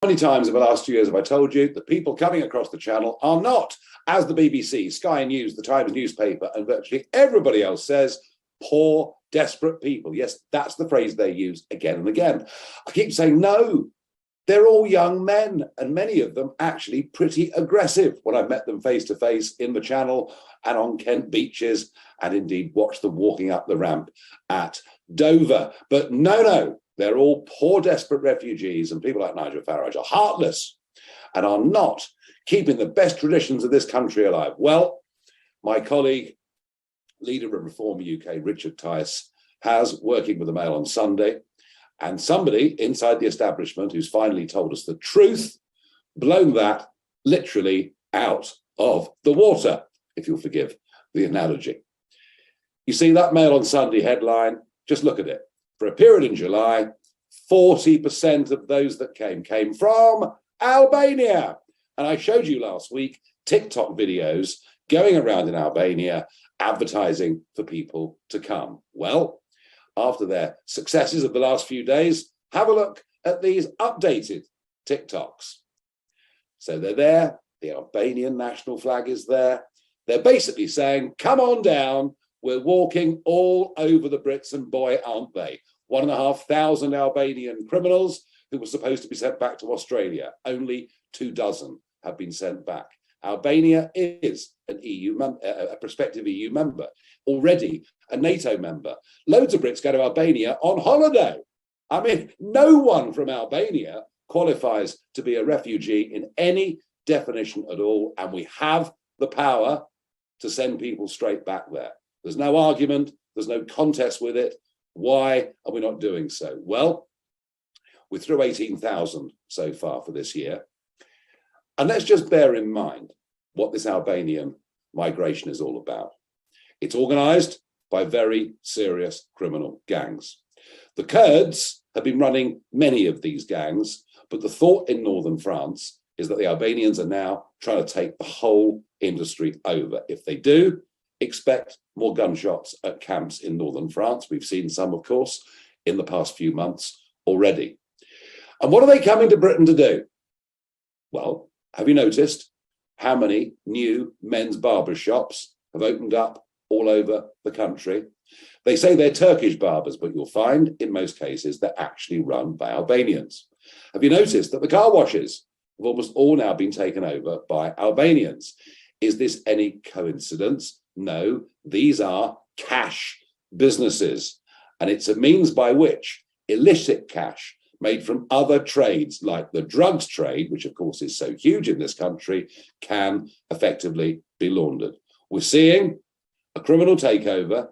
How many times in the last 2 years have I told you that people coming across the channel are not, as the BBC, Sky News, the Times newspaper, and virtually everybody else says, poor, desperate people. Yes, that's the phrase they use again and again. I keep saying, no, they're all young men, and many of them actually pretty aggressive when I've met them face to face in the channel and on Kent beaches, and indeed watched them walking up the ramp at Dover. But no, they're all poor, desperate refugees, and people like Nigel Farage are heartless and are not keeping the best traditions of this country alive. Well, my colleague, leader of Reform UK, Richard Tice, has, working with the Mail on Sunday, and somebody inside the establishment who's finally told us the truth, blown that literally out of the water, if you'll forgive the analogy. You see that Mail on Sunday headline, just look at it. For a period in July, 40% of those that came from Albania. And I showed you last week TikTok videos going around in Albania advertising for people to come. Well, after their successes of the last few days, have a look at these updated TikToks. So they're there, the Albanian national flag is there. They're basically saying, come on down, we're walking all over the Brits, and boy, aren't they. 1,500 Albanian criminals who were supposed to be sent back to Australia. Only 24 have been sent back. Albania is an a prospective EU member, already a NATO member. Loads of Brits go to Albania on holiday. I mean, no one from Albania qualifies to be a refugee in any definition at all, and we have the power to send people straight back there. There's no argument, there's no contest with it. Why are we not doing so? Well, we're through 18,000 so far for this year. And let's just bear in mind what this Albanian migration is all about. It's organised by very serious criminal gangs. The Kurds have been running many of these gangs, but the thought in northern France is that the Albanians are now trying to take the whole industry over. If they do, expect more gunshots at camps in northern France. We've seen some, of course, in the past few months already. And what are they coming to Britain to do? Well, have you noticed how many new men's barber shops have opened up all over the country? They say they're Turkish barbers, but you'll find in most cases they're actually run by Albanians. Have you noticed that the car washes have almost all now been taken over by Albanians? Is this any coincidence? No, these are cash businesses, and it's a means by which illicit cash made from other trades like the drugs trade, which of course is so huge in this country, can effectively be laundered. We're seeing a criminal takeover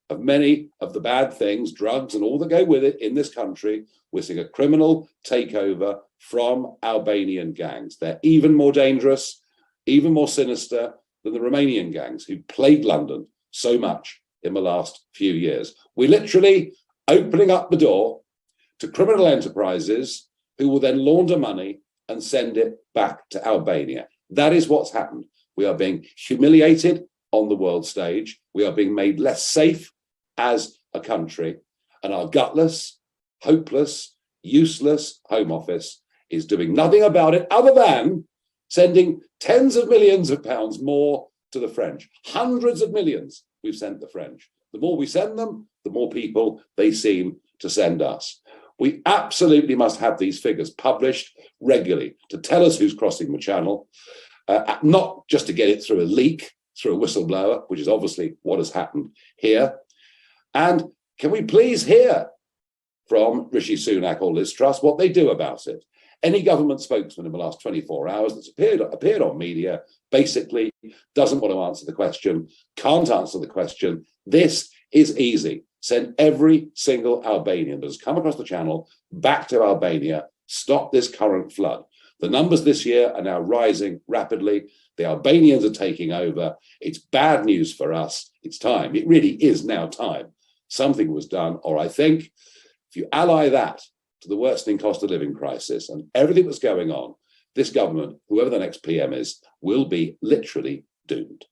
of many of the bad things, drugs and all that go with it in this country. We're seeing a criminal takeover from Albanian gangs. They're even more dangerous, even more sinister than the Romanian gangs who plagued London so much in the last few years. We're literally opening up the door to criminal enterprises who will then launder money and send it back to Albania. That is what's happened. We are being humiliated on the world stage. We are being made less safe as a country, and our gutless, hopeless, useless Home Office is doing nothing about it other than sending tens of millions of pounds more to the French. Hundreds of millions we've sent the French. The more we send them, the more people they seem to send us. We absolutely must have these figures published regularly to tell us who's crossing the channel, not just to get it through a leak, through a whistleblower, which is obviously what has happened here. And can we please hear from Rishi Sunak or Liz Truss what they do about it? Any government spokesman in the last 24 hours that's appeared on media basically doesn't want to answer the question, can't answer the question. This is easy. Send every single Albanian that has come across the channel back to Albania. Stop this current flood. The numbers this year are now rising rapidly. The Albanians are taking over. It's bad news for us. It's time. It really is now time. Something was done, or I think if you ally that to the worsening cost of living crisis and everything that's going on, this government, whoever the next PM is, will be literally doomed.